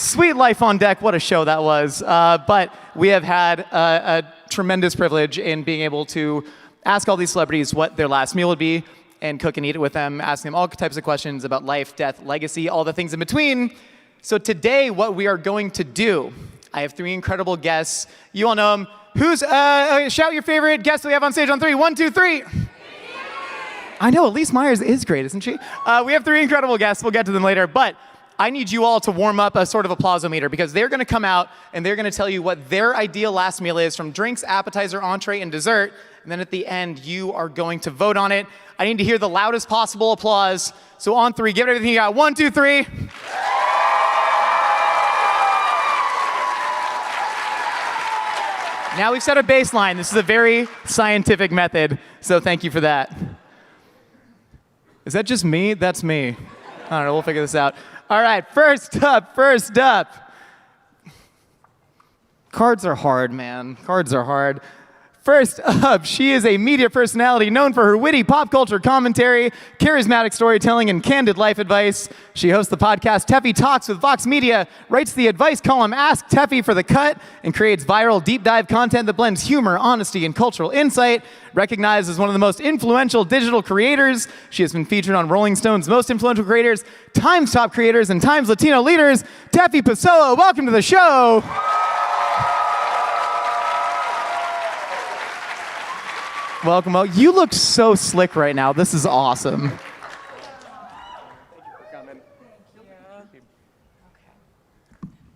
Sweet life on deck. What a show that was. But we have had a tremendous privilege in being able to ask all these celebrities what their last meal would be and cook and eat it with them, asking them all types of questions about life, death, legacy, all the things in between. So today, what we are going to do, I have three incredible guests. You all know them. Who's, shout your favorite guest we have on stage on three. 1, 2, 3. I know, Elyse Myers is great, isn't she? We have three incredible guests. We'll get to them later. But I need you all to warm up a sort of applause-o-meter because they're going to come out and they're going to tell you what their ideal last meal is from drinks, appetizer, entree, and dessert. And then at the end, you are going to vote on it. I need to hear the loudest possible applause. So on three, give it everything you got. 1, 2, 3. Now we've set a baseline. This is a very scientific method, so thank you for that. Is that just me? That's me. I don't know, we'll figure this out. All right, first up. Cards are hard, man. Cards are hard. First up, she is a media personality known for her witty pop culture commentary, charismatic storytelling, and candid life advice. She hosts the podcast Tefi Talks with Vox Media, writes the advice column Ask Tefi for the Cut, and creates viral deep dive content that blends humor, honesty, and cultural insight. Recognized as one of the most influential digital creators, she has been featured on Rolling Stone's Most Influential Creators, Time's Top Creators, and Time's Latino Leaders. Tefi Pessoa, welcome to the show. Welcome. You look so slick right now. This is awesome. Thank you for coming.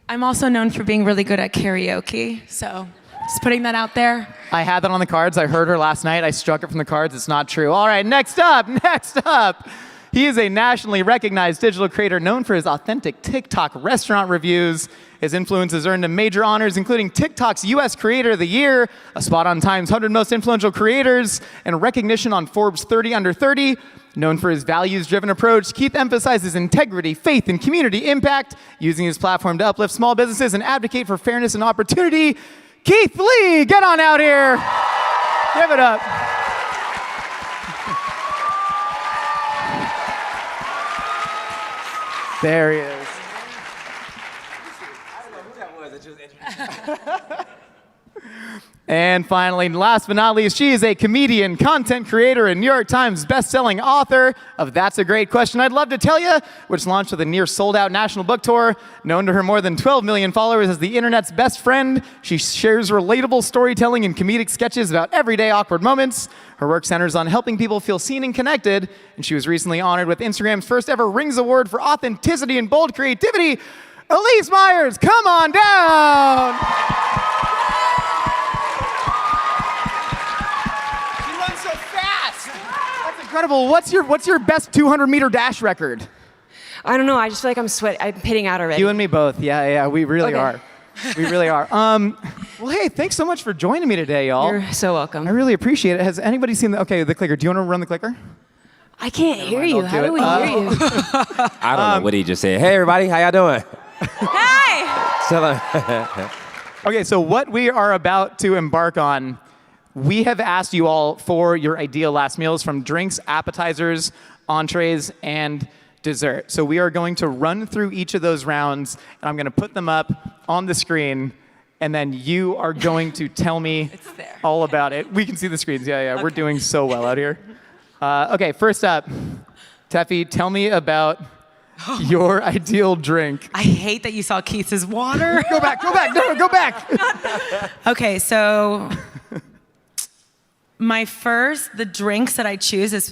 I'm also known for being really good at karaoke, so just putting that out there. I had that on the cards. I heard her last night. I struck it from the cards. It's not true. All right, next up. He is a nationally recognized digital creator known for his authentic TikTok restaurant reviews. His influence has earned him major honors, including TikTok's U.S. Creator of the Year, a spot on Time's 100 Most Influential Creators, and recognition on Forbes 30 Under 30. Known for his values-driven approach, Keith emphasizes integrity, faith, and community impact, using his platform to uplift small businesses and advocate for fairness and opportunity. Keith Lee, get on out here. Give it up. There he is. I don't know who that was that just introduced. And finally, last but not least, she is a comedian, content creator, and New York Times best-selling author of That's a Great Question I'd Love to Tell You, which launched with a near sold-out national book tour. Known to her more than 12 million followers as the internet's best friend, she shares relatable storytelling and comedic sketches about everyday awkward moments. Her work centers on helping people feel seen and connected, and she was recently honored with Instagram's first ever Rings Award for authenticity and bold creativity. Elyse Myers, come on down! Incredible. What's your best 200-meter dash record? I don't know. I just feel like I'm sweating. I'm pitting out already. You and me both. Yeah. We really are. We really are. Well, hey, thanks so much for joining me today, y'all. You're so welcome. I really appreciate it. Has anybody seen the clicker? Do you want to run the clicker? I can't hear you. How do we hear you? I don't know what he just said. Hey, everybody. How y'all doing? Hey! Okay, so what we are about to embark on, we have asked you all for your ideal last meals from drinks, appetizers, entrees, and dessert. So we are going to run through each of those rounds, and I'm going to put them up on the screen, and then you are going to tell me all about it. We can see the screens. Yeah. Okay. We're doing so well out here. Okay, first up, Tefi, tell me about your ideal drink. I hate that you saw Keith's water. Go back. No, go back. Okay, so the drinks that I choose, this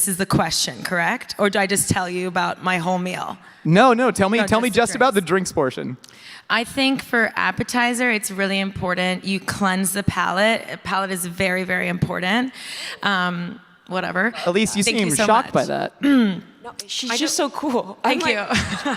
is the question, correct? Or do I just tell you about my whole meal? No, tell me just about the drinks portion. I think for appetizer, it's really important you cleanse the palate. Palate is very, very important. Whatever. Elyse, you seem shocked by that. No, she's just so cool. Thank you.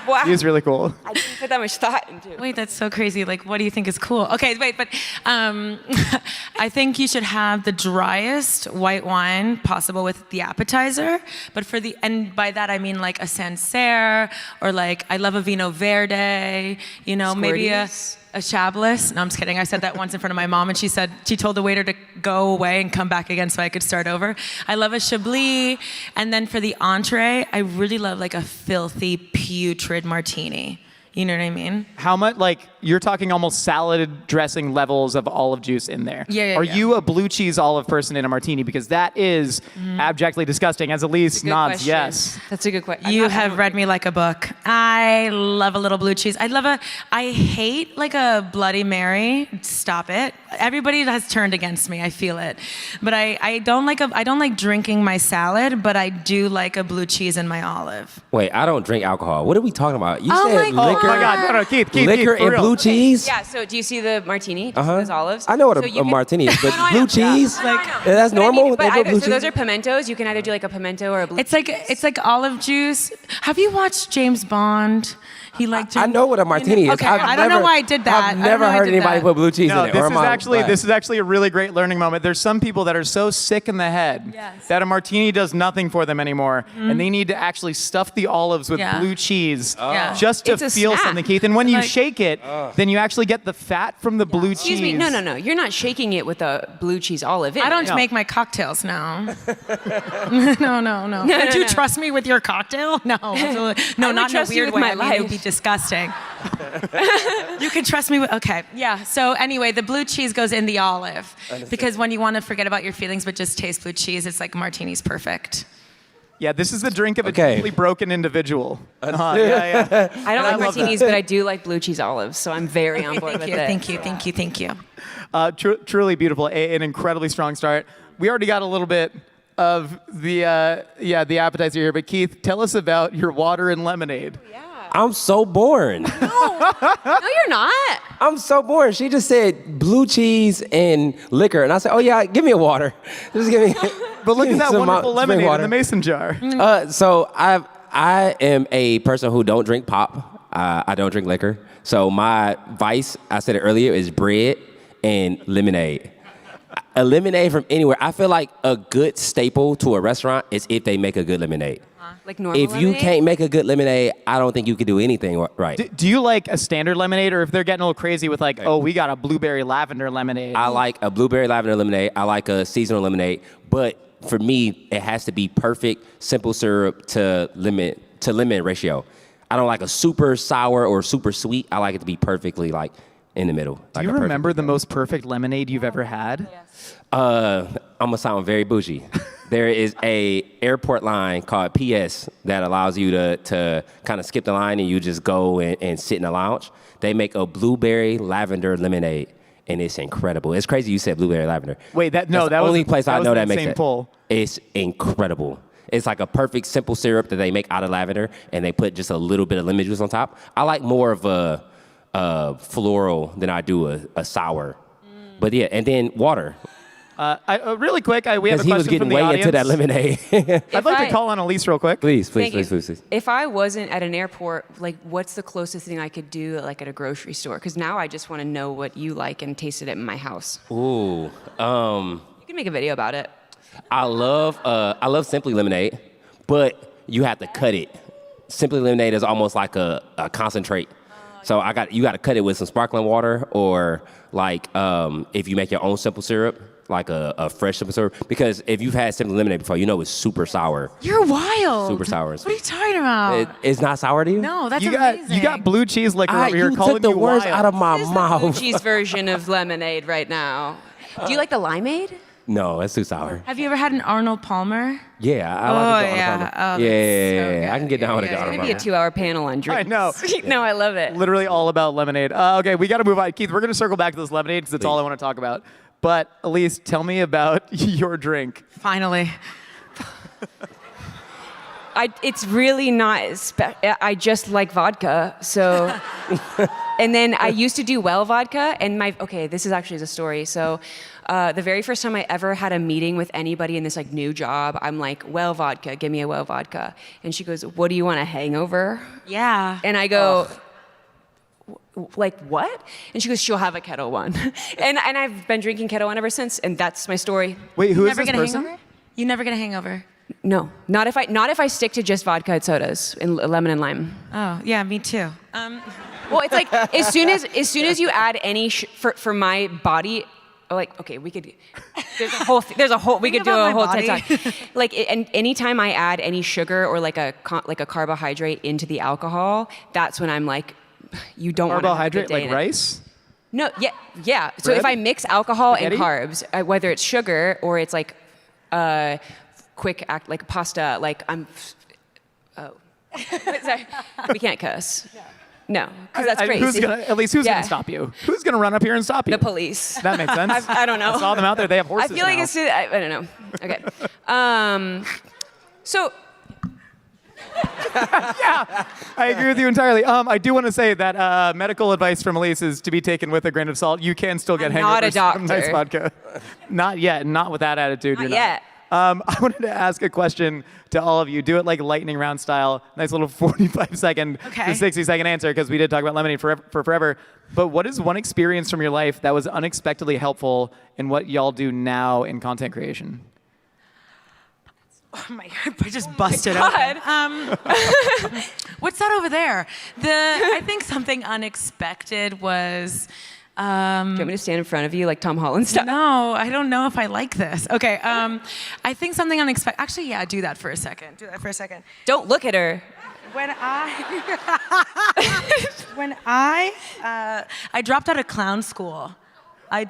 Wow. She is really cool. I didn't put that much thought into it. Wait, that's so crazy. Like, what do you think is cool? Okay, wait, but I think you should have the driest white wine possible with the appetizer. But and by that I mean like a Sancerre, or like, I love a Vino Verde, maybe a Chablis. No, I'm just kidding. I said that once in front of my mom, and she told the waiter to go away and come back again so I could start over. I love a Chablis. And then for the entree, I really love like a filthy, putrid martini. You know what I mean? How much, like, you're talking almost salad dressing levels of olive juice in there. Yeah. Are you a blue cheese olive person in a martini? Because that is abjectly disgusting, as Elyse nods question. yes. That's a good question. You have read me like a book. I love a little blue cheese. I hate like a Bloody Mary. Stop it. Everybody has turned against me. I feel it. But I don't like drinking my salad, but I do like a blue cheese in my olive. Wait, I don't drink alcohol. What are we talking about? You Oh said my liquor. Oh my God, no, Keith, Liquor for and real. blue cheese? Yeah, so do you see the martini? Do you see those olives? I know what So you a can- martini is, but No, I blue know. cheese? No, I know. That's But I mean, normal? but They put either, blue so those cheese? are pimentos. You can either do like a pimento or a blue It's like olive juice. Have you watched James Bond? He liked. I know what a martini is. Okay, I don't know why I did that. I've never heard anybody put blue cheese No, in it. this is actually a really great learning moment. There's some people that are so sick in the head that a martini does nothing for them anymore, and they need to actually stuff the olives with Yeah. blue cheese Yeah. just to It's a feel snack. something, Keith. And when you Like- shake it, then you actually get the fat from the blue Excuse cheese. me. No. You're not shaking it with a blue cheese olive. I don't No. make my cocktails now. No. Would you no. trust me with your cocktail? No, absolutely. No, would not in a trust you weird with way. my I mean, it would life. be disgusting. You can trust me with, okay. Yeah, so anyway, the blue cheese goes in the olive. Because when you want to forget about your feelings but just taste blue cheese, it's like martini's perfect. Yeah, this is the drink of a Okay. deeply broken individual. Yeah. I don't like love martinis, but I do like blue cheese olives, so I'm very on board with it. Thank you. Truly beautiful. An incredibly strong start. We already got a little bit of the appetizer here, but Keith, tell us about your water and lemonade. I'm so boring. No, you're not. I'm so boring. She just said blue cheese and liquor. And I said, oh, yeah, give me a water. Just give me But look give at me that some wonderful spring lemonade in water. the mason jar. So I am a person who don't drink pop. I don't drink liquor. So my vice, I said it earlier, is bread and lemonade. A lemonade from anywhere. I feel like a good staple to a restaurant is if they make a good lemonade. Like normal If you lemonade? can't make a good lemonade, I don't think you can do anything right. Do you like a standard lemonade, or if they're getting a little crazy with like, oh, we got a blueberry lavender lemonade? I like a blueberry lavender lemonade. I like a seasonal lemonade. But for me, it has to be perfect, simple syrup to lemon ratio. I don't like a super sour or super sweet. I like it to be perfectly like in the middle. Do you remember the most perfect lemonade you've ever had? I'm gonna sound very bougie. There is a airport line called PS that allows you to kind of skip the line and you just go and sit in the lounge. They make a blueberry lavender lemonade, and it's incredible. It's crazy you said blueberry lavender. Wait, That's that the was only place I was know the that makes insane it. pull. It's incredible. It's like a perfect simple syrup that they make out of lavender, and they put just a little bit of lemon juice on top. I like more of a floral than I do a sour. But yeah, and then water. Really quick, we have a Because he was question getting from the way audience. into that lemonade. I'd like I- to call on Elyse real quick. Please. Thank you. If I wasn't at an airport, like, what's the closest thing I could do, like, at a grocery store? Because now I just want to know what you like and taste it in my house. Ooh. You can make a video about it. I love Simply Lemonade, but you have to cut it. Simply Lemonade is almost like a concentrate. So you got to cut it with some sparkling water, or like if you make your own simple syrup, like a fresh simple syrup. Because if you've had Simply Lemonade before, you know it's super sour. You're wild. Super sour. What are you talking about? It's not sour to you? No, that's You amazing. got blue cheese liquor over here You calling took the you words wild. out of my This is the mouth. blue cheese version of lemonade right now. Do you like the limeade? No, that's too sour. Have you ever had an Arnold Palmer? Yeah, I like the yeah. Arnold Oh, Palmer. that's Yeah, so I can get down with good. the Yeah, Arnold It's going to be a Palmer. 2-hour panel on drinks. I know. No, I love it. Literally all about lemonade. Okay, we got to move on. Keith, we're going to circle back to this lemonade because that's all I want to talk about. But Elyse, tell me about your drink. Finally. It's really not. I just like vodka. So, and then I used to do well vodka, and this is actually the story. So, the very first time I ever had a meeting with anybody in this like new job, I'm like, well vodka, give me a well vodka, and she goes, what do you want, a hangover? Yeah. And I go, like, what? And she goes, she'll have a Kettle One. and I've been drinking Kettle One ever since, and that's my story. Wait, who You is never this get a person? hangover? You never get a hangover. No, not if I stick to just vodka and sodas and lemon and lime. Oh, yeah, me too. Well, it's like as soon as you add any for my body, like, okay, we could. There's a whole. We could do about a my whole TED body. Talk. Like, and anytime I add any sugar or like a carbohydrate into the alcohol, that's when I'm like you don't want to have a good Carbohydrate, day like in it. rice? No, yeah. So if Bread? I mix alcohol Spaghetti? and carbs, whether it's sugar or it's like quick act like pasta, like sorry, we can't cuss. No, because that's crazy. At least who's Yeah. gonna stop you? Who's gonna run up here and stop you? The police. That makes sense. I don't know. I saw them out there. They have I horses feel like now. it's. I don't know. Okay. So I agree with you entirely. I do want to say that medical advice from Elyse is to be taken with a grain of salt. You can still get I'm not a hangovers from nice doctor. vodka. Not yet. Not with that attitude. Not you're yet. I wanted to ask a question to all of you. Do it like lightning round style. Nice little 45-second Okay. to 60-second answer, because we did talk about lemonade for forever. But what is one experience from your life that was unexpectedly helpful in what y'all do now in content creation? Oh my God, I just busted God. open. What's that over there? I think something unexpected was. do you want me to stand in front of you like Tom Holland style? No, I don't know if I like this. Okay, I think something unexpected. Actually, yeah, do that for a second. Don't look at her. When I dropped out of clown school. I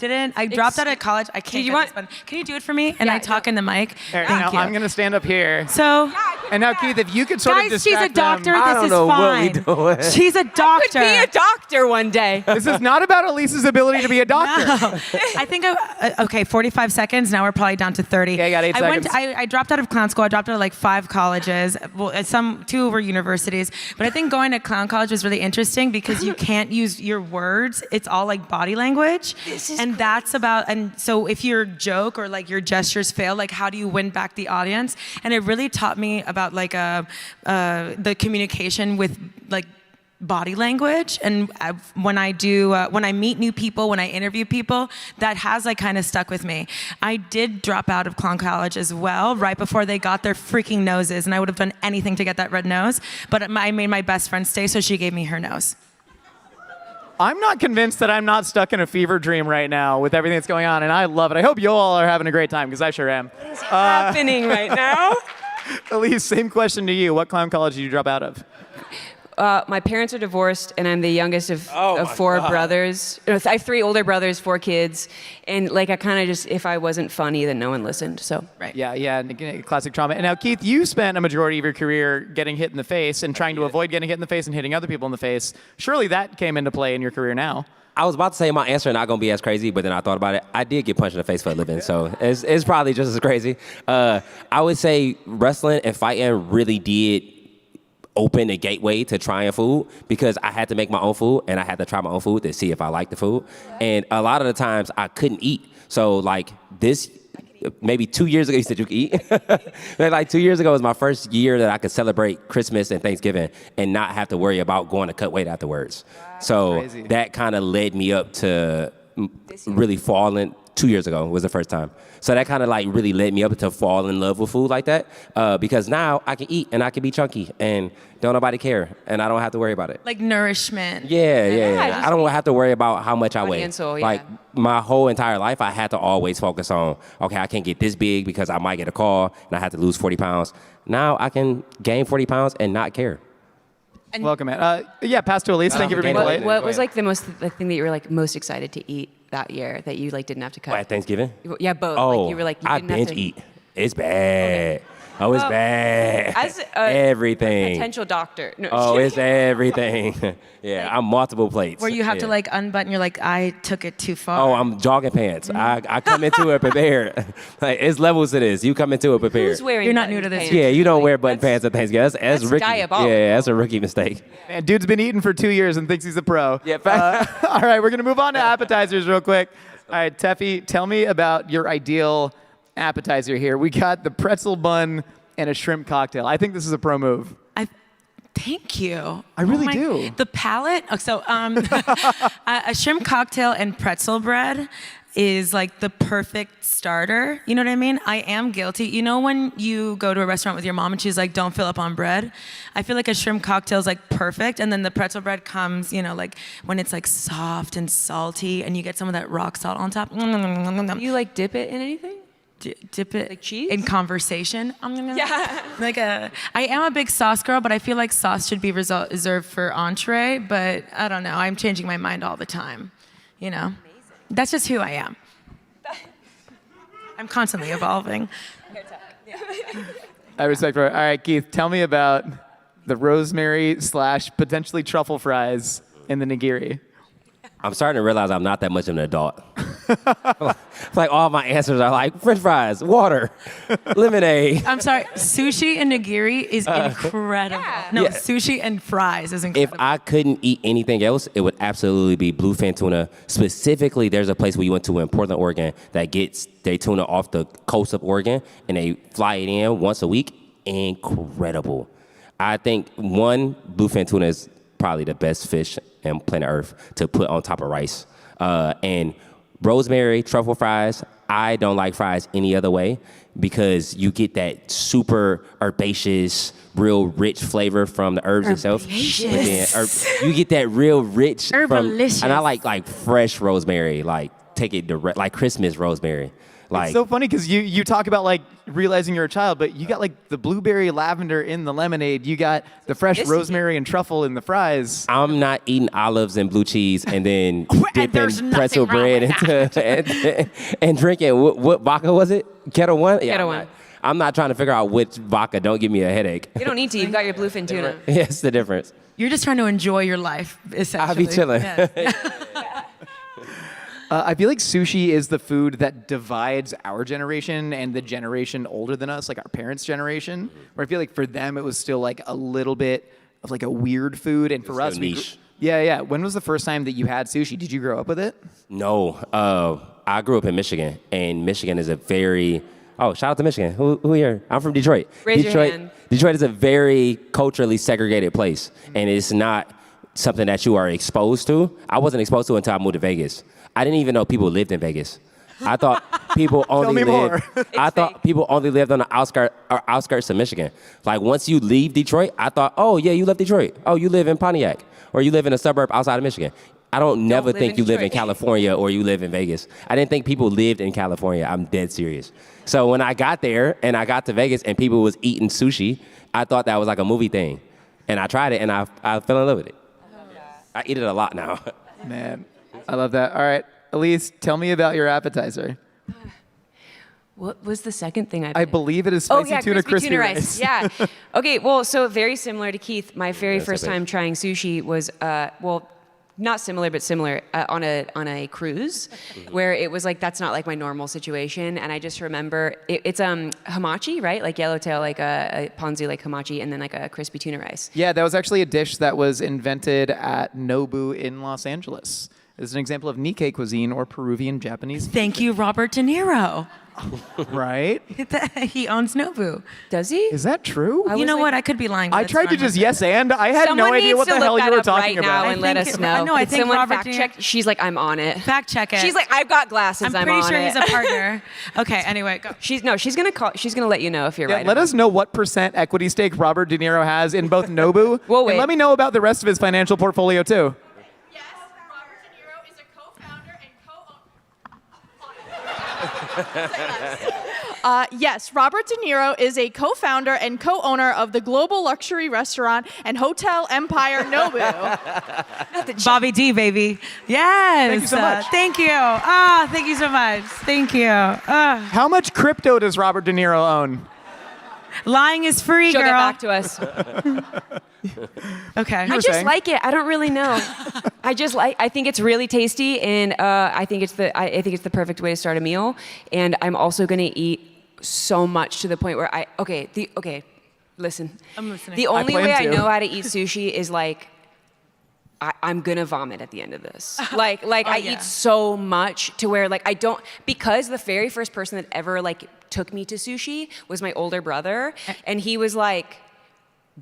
dropped out of college. I can't. you get want- this button. Can you do it for me? And Yeah, I talk in the mic. Here, Thank now you. I'm going to stand up here. So, And now, Keith, if you could sort of guys, she's a distract doctor. them. This don't is know what fine. we doing. She's a doctor. Could be a doctor one day. This is not about Elise's ability to be a doctor. No. I think, okay, 45 seconds. Now we're probably down to 30. Yeah, you got 8 seconds. I dropped out of clown school. I dropped out of like 5 colleges. Well, 2 were universities. But I think going to clown college was really interesting because you can't use your words. It's all like body language. And that's about, and so if your joke or like your gestures fail, like how do you win back the audience? And it really taught me about like the communication with like body language. And when I meet new people, when I interview people, that has like kind of stuck with me. I did drop out of clown college as well, right before they got their freaking noses, and I would have done anything to get that red nose, but I made my best friend stay, so she gave me her nose. I'm not convinced that I'm not stuck in a fever dream right now with everything that's going on, and I love it. I hope you all are having a great time, because I sure am. What's happening right now? Elise, same question to you. What clown college did you drop out of? My parents are divorced, and I'm the youngest of my 4 God. brothers. No, I have 3 older brothers, 4 kids, and like I kind of just, if I wasn't funny, then no one listened. So Right. Yeah, classic trauma. And now, Keith, you spent a majority of your career getting hit in the face and trying to avoid getting hit in the face and hitting other people in the face. Surely that came into play in your career now. I was about to say my answer not gonna be as crazy, but then I thought about it. I did get punched in the face for a living, so it's probably just as crazy. I would say wrestling and fighting really did open a gateway to trying food, because I had to make my own food and I had to try my own food to see if I liked the food. And a lot of the times I couldn't eat. So like this, maybe 2 years ago, you said you could eat. Like 2 years ago was my first year that I could celebrate Christmas and Thanksgiving and not have to worry about going to cut weight afterwards. So Crazy. that kind of led me up to really falling. 2 years ago was the first time. So that kind of like really led me up to fall in love with food like that, because now I can eat and I can be chunky and don't nobody care and I don't have to worry about it. Like nourishment. Yeah. just I don't have to worry about how much I Body weigh. and soul, yeah. Like my whole entire life, I had to always focus on, okay, I can't get this big because I might get a call and I have to lose 40 pounds. Now I can gain 40 pounds and not care. Welcome, man. Yeah, pass to Elise. Thank you for being What- polite. what was like the thing that you were like most excited to eat that year that you like didn't have to cut? At Thanksgiving? Yeah, both. Oh, like you were like you I didn't have binge to eat. It's bad. Oh, it's Well, bad. as Everything. potential doctor. No, Oh, it's everything. Yeah, I'm multiple plates. Where you have to Yeah. like unbutton, you're like, I took it too far. Oh, I'm jogging pants. I come into it prepared. Like, it's levels to this. You come into it prepared. Who's wearing? You're not new button to this. pants? Yeah, you don't wear button pants at Thanksgiving. That's that's rookie. diabolical. Yeah, that's a rookie mistake. Man, dude's been eating for 2 years and thinks he's a pro. Yeah, All right, we're going to move on to appetizers real quick. All right, Tefi, tell me about your ideal appetizer here. We got the pretzel bun and a shrimp cocktail. I think this is a pro move. Thank you. I really Oh my- do. The palate. Oh, so a shrimp cocktail and pretzel bread is like the perfect starter. You know what I mean? I am guilty. You know when you go to a restaurant with your mom and she's like, don't fill up on bread? I feel like a shrimp cocktail is like perfect. And then the pretzel bread comes, you know, like when it's like soft and salty and you get some of that rock salt on top. You like dip it in anything? dip it Like cheese? in conversation. Yeah. I am a big sauce girl, but I feel like sauce should be reserved for entree. But I don't know. I'm changing my mind all the time. You know, that's just who I am. I'm constantly evolving. I respect her. All right, Keith, tell me about the rosemary / potentially truffle fries in the nigiri. I'm starting to realize I'm not that much of an adult. It's like all my answers are like French fries, water, lemonade. I'm sorry. Sushi and nigiri is incredible. Yeah. No, Yeah. sushi and fries is If incredible. I couldn't eat anything else, it would absolutely be bluefin tuna. Specifically, there's a place we went to in Portland, Oregon that gets their tuna off the coast of Oregon and they fly it in once a week. Incredible. I think bluefin tuna is probably the best fish on planet Earth to put on top of rice. And rosemary, truffle fries, I don't like fries any other way because you get that super herbaceous, real rich flavor from the herbs itself. But then you get that real rich Herbalicious. and I like fresh rosemary, like take it direct, like Christmas rosemary. Like, It's so funny because you talk about like realizing you're a child, but you got like the blueberry lavender in the lemonade. You got the fresh rosemary and truffle in the fries. I'm not eating olives and blue cheese and then dipping there's nothing pretzel wrong bread with into and drinking what vodka was it? Kettle One. Yeah, Kettle I'm One. not- I'm not trying to figure out which vodka. Don't give me a headache. You don't need to. You've got your bluefin tuna. Yes, the difference. You're just trying to enjoy your life, essentially. I'll be chilling. Yes. I feel like sushi is the food that divides our generation and the generation older than us, like our parents' generation. Where I feel like for them it was still like a little bit of like a weird food, and for It's us, still niche. yeah. When was the first time that you had sushi? Did you grow up with it? No, I grew up in Michigan, and Michigan is a very shout out to Michigan. Who here? I'm from Detroit. Raise your Detroit, hand. Detroit is a very culturally segregated place, and it's not something that you are exposed to. I wasn't exposed to it until I moved to Vegas. I didn't even know people lived in Vegas. I thought people only me more. lived. I thought people only lived on the outskirts of Michigan. Like once you leave Detroit, I thought, oh yeah, you left Detroit. Oh, you live in Pontiac, or you live in a suburb outside of Michigan. I don't never live think in you live in Detroit. California or you live in Vegas. I didn't think people lived in California. I'm dead serious. So when I got there and I got to Vegas and people was eating sushi, I thought that was like a movie thing. And I tried it and I fell in love with it. I eat it a lot now. Man, I love that. All right, Elyse, tell me about your appetizer. What was the second thing I I believe it is spicy tuna crispy rice. Yeah. Okay, well, so very similar to Keith, my very Yes, I first bet. time trying sushi was, not similar, but similar on a cruise, where it was like that's not like my normal situation, and I just remember it's hamachi, right? Like yellowtail, like a ponzu, like hamachi, and then like a crispy tuna rice. Yeah, that was actually a dish that was invented at Nobu in Los Angeles. It's an example of Nikkei cuisine or Peruvian Japanese, Thank you, Robert De Niro. right? He owns Nobu. Does he? Is that true? I You was know like- what? I could be lying. but I it's tried to fine. just yes and. I had Someone no idea needs what to the look hell you that were up talking right now about. and let think us it- know. no, I Could think someone Robert fact De Niro- check? She's like, I'm on it. Fact check it. She's like, I've got glasses. I'm pretty on sure it. he's a partner. Okay, anyway, go. She's gonna let you know if you're Yeah, right. let or us know what percent equity stake Robert De Niro has in both Nobu. We'll wait. And let me know about the rest of his financial portfolio too. Yes, Robert De Niro is a co-founder and Yes, Robert De Niro is a co-founder and co-owner of the global luxury restaurant and hotel empire Nobu. Bobby D, baby. Yes. Thank you so much. Thank you. Thank you so much. Thank you. How much crypto does Robert De Niro own? Lying is free, She'll girl. get back to us. Okay. I were just saying? like it. I don't really know. I think it's really tasty, and I think it's the perfect way to start a meal. And I'm also gonna eat so much to the point where listen. I'm listening. The only plan way I to. know how to eat sushi is like I'm gonna vomit at the end of this. I yeah. eat so much to where like I don't, because the very first person that ever like took me to sushi was my older brother, and he was like,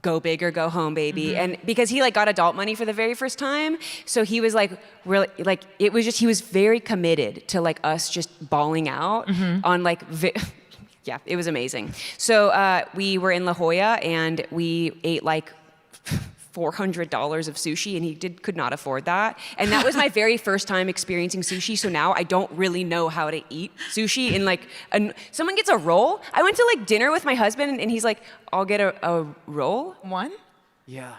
go big or go home, baby. And because he like got adult money for the very first time, so he was like really like it was just, he was very committed to like us just bawling out on like yeah, it was amazing. So we were in La Jolla and we ate like $400 of sushi, and he could not afford that. And that was my very first time experiencing sushi, so now I don't really know how to eat sushi. And someone gets a roll. I went to like dinner with my husband, and he's like, I'll get a roll? One? Yeah.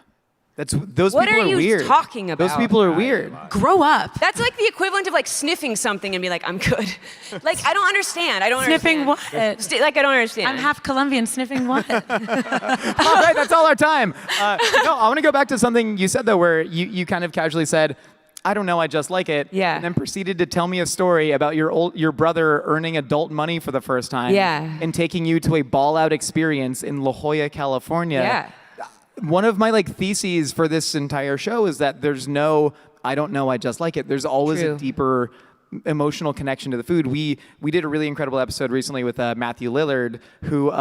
Those What people are you weird. talking about? Those people are weird. Grow up. That's like the equivalent of like sniffing something and be like, I'm good. Like, I don't understand. Sniffing understand. what? Like, I don't understand. I'm half Colombian. Sniffing what? All right, that's all our time. No, I want to go back to something you said, though, where you kind of casually said, I don't know, I just like it. Yeah. And then proceeded to tell me a story about your brother earning adult money for the first time. Yeah. And taking you to a ball-out experience in La Jolla, California. Yeah. One of my theses for this entire show is that there's no, I don't know, I just like it. There's always True. a deeper emotional connection to the food. We did a really incredible episode recently with Matthew Lillard, who,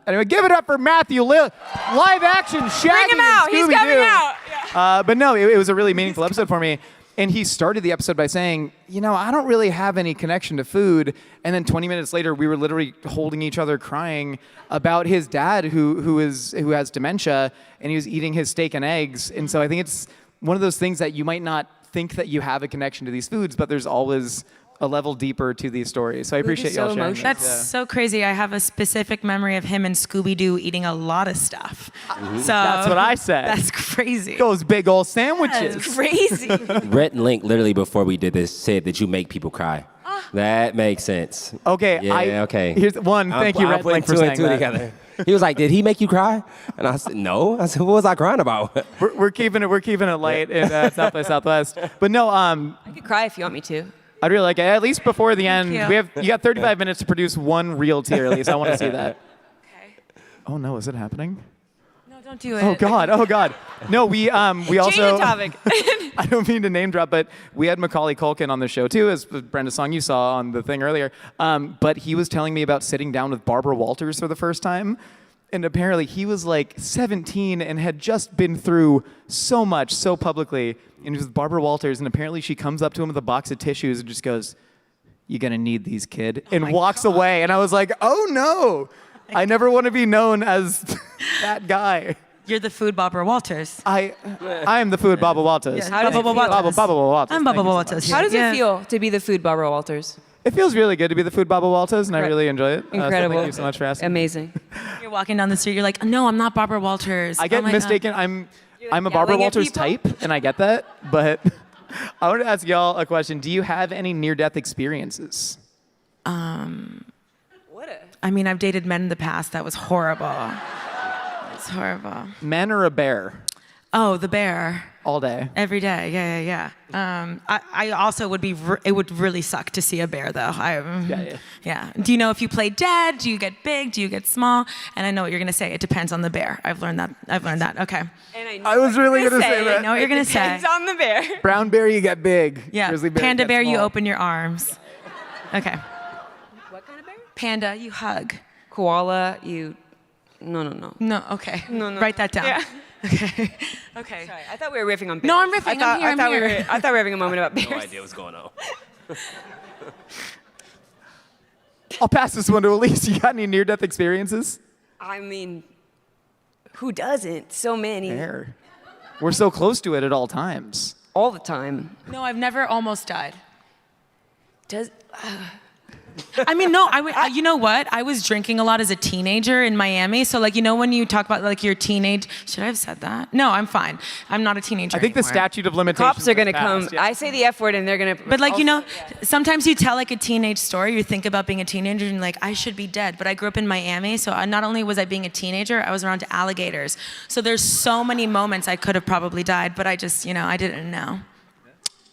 anyway, give it up for Matthew Lillard. Live action, Shaggy Bring him out. and He's Scooby-Doo. coming out. Yeah. But no, it was a really meaningful episode for me. And he started the episode by saying, I don't really have any connection to food. And then 20 minutes later, we were literally holding each other crying about his dad who has dementia, and he was eating his steak and eggs. And so I think it's one of those things that you might not think that you have a connection to these foods, but there's always a level deeper to these stories. So I appreciate is y'all so sharing emotional. that. That's so crazy. I have a specific memory of him and Scooby-Doo eating a lot of stuff. So That's what I said. That's crazy. Those big old sandwiches. Crazy. Rhett and Link literally before we did this said that you make people cry. That makes sense. Okay, Yeah, okay. Here's one. Thank you, I'm Red putting Link, for two and saying two that. together. He was like, "Did he make you cry?" And I said, "No." I said, "What was I crying about?" We're keeping it light in South by Southwest. But no, I could cry if you want me to. I'd really like it. At least before the end, you. you got 35 minutes to produce one real tier, Elyse. I want to see that. Okay. Oh no, is it happening? No, don't do it. Oh God. No, we also. Change the topic. I don't mean to name drop, but we had Macaulay Culkin on the show too, as Brenda Song you saw on the thing earlier. But he was telling me about sitting down with Barbara Walters for the first time. And apparently he was like 17 and had just been through so much so publicly. And he was with Barbara Walters, and apparently she comes up to him with a box of tissues and just goes, "You're gonna need these, kid," and walks away. And I was like, oh no, I never want to be known as that guy. You're the food Barbara Walters. I am the food Baba Walters. Yeah, How does it Baba feel? Walters. Baba Walters. I'm Thank Baba you so Walters. much. How does Yeah. it feel to be the food Barbara Walters? It feels really good to be the food Baba Walters, and I really enjoy it. So Incredible. thank you so much for asking. Amazing. You're walking down the street. You're like, no, I'm not Barbara Walters. I get Oh my God. mistaken. I'm a Barbara yelling at Walters people? type, and I get that. But I want to ask y'all a question. Do you have any near-death experiences? What a... I mean, I've dated men in the past. That was horrible. It's horrible. Man or a bear? Oh, the bear. All day. Every day, yeah. I also would be. It would really suck to see a bear, though. Yeah. Do you know if you play dead? Do you get big? Do you get small? And I know what you're gonna say. It depends on the bear. I've learned that. Okay. And I was really gonna say I that. know what you're gonna say. Depends on the bear. Brown bear, you get big. Yeah. Grizzly bear, Panda you get bear, you small. open your arms. Okay. What kind of bear? Panda, you hug. Koala, you... No. No. Okay. No. Write that down. Yeah. Okay. Okay. Sorry, I thought we were riffing on bears. No, I'm riffing. I'm here. I thought we were having a moment about bears. No idea what's going on. I'll pass this one to Elyse. You got any near-death experiences? I mean, who doesn't? So many. Bear. We're so close to it at all times. All the time. No, I've never almost died. Does... I mean, no, you know what? I was drinking a lot as a teenager in Miami. So, when you talk about, your teenage... Should I have said that? No, I'm fine. I'm not a teenager I think the anymore. statute of limitations. Cops are going to has come. passed, yeah. I say the F word and they're going to... But, sometimes you tell, a teenage story. You think about being a teenager and, I should be dead. But I grew up in Miami, so not only was I being a teenager, I was around alligators. So there's so many moments I could have probably died, but I just, I didn't know.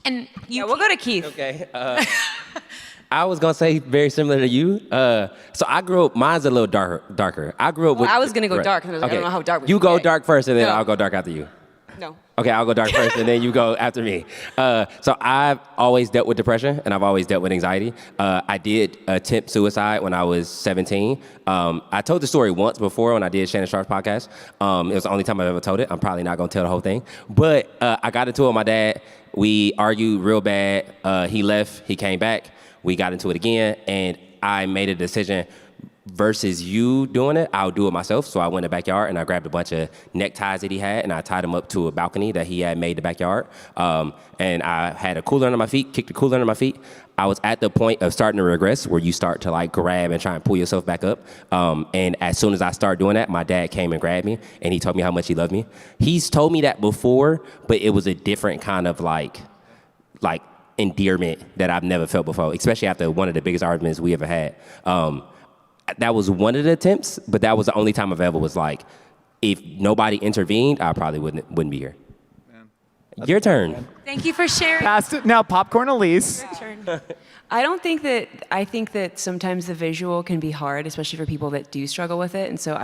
And Yeah, we'll go to Keith. Okay. I was gonna say very similar to you. So I grew up. Mine's a little darker. I grew up with. I was gonna go right. dark, 'cause I was like, I don't know how dark we You can go get. dark first, and then No. I'll go dark after you. No. Okay, I'll go dark first, and then you go after me. So I've always dealt with depression, and I've always dealt with anxiety. I did attempt suicide when I was 17. I told the story once before when I did Shannon Sharp's podcast. It was the only time I've ever told it. I'm probably not gonna tell the whole thing. But I got into it with my dad. We argued real bad. He left. He came back. We got into it again, and I made a decision versus you doing it, I'll do it myself. So I went in the backyard and I grabbed a bunch of neckties that he had and I tied them up to a balcony that he had made in the backyard. And I had a cooler under my feet, kicked the cooler under my feet. I was at the point of starting to regress where you start to like grab and try and pull yourself back up. And as soon as I started doing that, my dad came and grabbed me and he told me how much he loved me. He's told me that before, but it was a different kind of like endearment that I've never felt before, especially after one of the biggest arguments we ever had. That was one of the attempts, but that was the only time I've ever was like, if nobody intervened, I probably wouldn't be here. Your turn. Thank you for sharing. Passed it. Now popcorn Elyse. I think that sometimes the visual can be hard, especially for people that do struggle with it. And so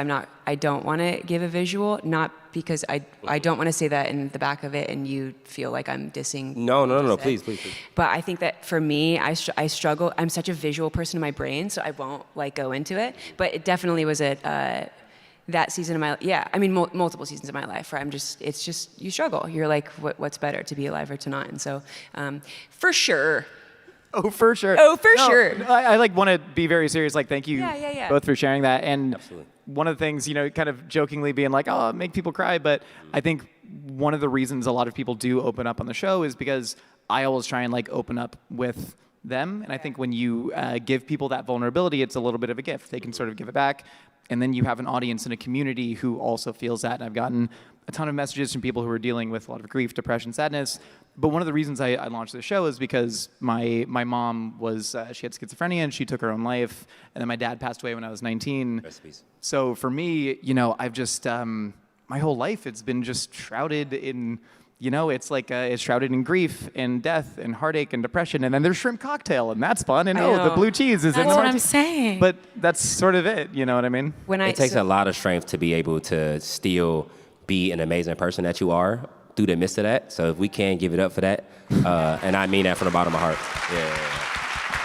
I don't want to give a visual, not because I don't want to say that in the back of it and you feel like I'm dissing. No, please. But I think that for me, I struggle. I'm such a visual person in my brain, so I won't like go into it. But it definitely was that season of my multiple seasons of my life where it's just you struggle. You're like, what's better, to be alive or to not? And so, for sure. Oh, for sure. Sure. I like want to be very serious. Like, thank you Yeah. both for sharing that. And Absolutely. one of the things, kind of jokingly being like, oh, make people cry. But I think one of the reasons a lot of people do open up on the show is because I always try and like open up with them. And I think when you give people that vulnerability, it's a little bit of a gift. They can sort of give it back. And then you have an audience and a community who also feels that. And I've gotten a ton of messages from people who are dealing with a lot of grief, depression, sadness. But one of the reasons I launched the show is because my mom was, she had schizophrenia and she took her own life. And then my dad passed away when I was 19. Recipes. So for me, I've just, my whole life, it's been just shrouded in, it's like, it's shrouded in grief and death and heartache and depression. And then there's shrimp cocktail and that's fun. And the blue cheese is in That's the what I'm saying. But that's sort of it, you know what I mean? It takes a lot of strength to be able to still be an amazing person that you are through the midst of that. So if we can give it up for that, and I mean that from the bottom of my heart.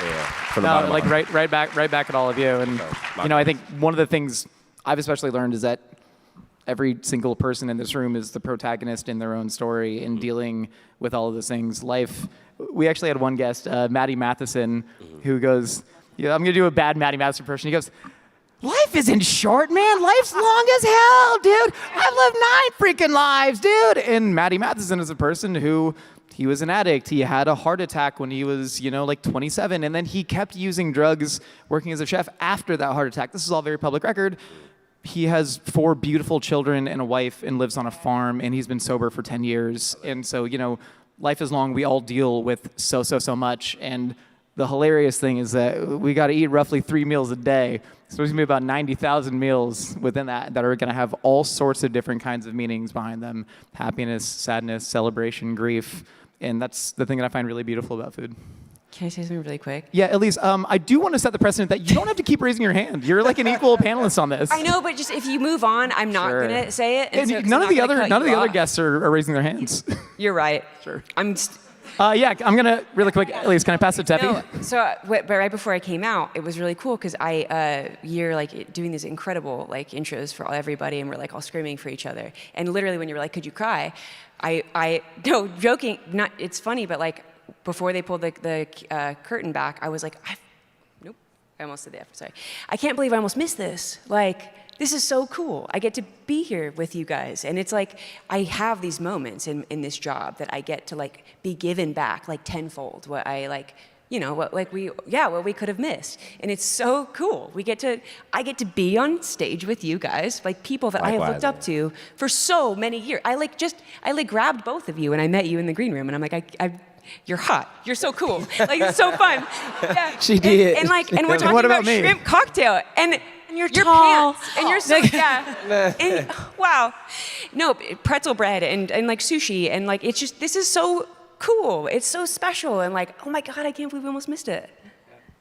Yeah. From the bottom of my heart. right back at all of you. And I think one of the things I've especially learned is that every single person in this room is the protagonist in their own story in dealing with all of those things. Life. We actually had one guest, Maddie Matheson, who goes, I'm going to do a bad Maddie Matheson impression. He goes, life isn't short, man. Life's long as hell, dude. I've lived 9 freaking lives, dude. And Maddie Matheson is a person who, he was an addict. He had a heart attack when he was, like 27. And then he kept using drugs, working as a chef after that heart attack. This is all very public record. He has 4 beautiful children and a wife and lives on a farm. And he's been sober for 10 years. And so, life is long. We all deal with so much. And the hilarious thing is that we got to eat roughly 3 meals a day. So there's going to be about 90,000 meals within that are going to have all sorts of different kinds of meanings behind them. Happiness, sadness, celebration, grief. And that's the thing that I find really beautiful about food. Can I say something really quick? Yeah, Elyse, I do want to set the precedent that you don't have to keep raising your hand. You're like an equal panelist on this. I know, but just if you move on, I'm not Sure. going to say it. And so, 'cause none I'm of the not gonna other cut you off. guests are raising their hands. You're right. Sure. Yeah, I'm going to, really quick, Elyse, can I pass it to Tefi? No, so, but right before I came out, it was really cool because you're like doing these incredible like intros for everybody, and we're like all screaming for each other. And literally, when you were like, "Could you cry?" No, joking. Not. It's funny, but like before they pulled the curtain back, I was like, nope. I almost said the F. Sorry. I can't believe I almost missed this. Like. This is so cool. I get to be here with you guys. And it's like, I have these moments in this job that I get to like be given back like tenfold what I like, what we could have missed. And it's so cool. I get to be on stage with you guys, like people that I have looked up to for so many years. I grabbed both of you and I met you in the green room and I'm like, you're hot. You're so cool. Like, it's so fun. Yeah. She did. And we're talking about me? shrimp cocktail. And your tall. pants. And you're so, yeah. And, wow. No, pretzel bread and like sushi. And like, it's just, this is so cool. It's so special. And like, oh my God, I can't believe we almost missed it.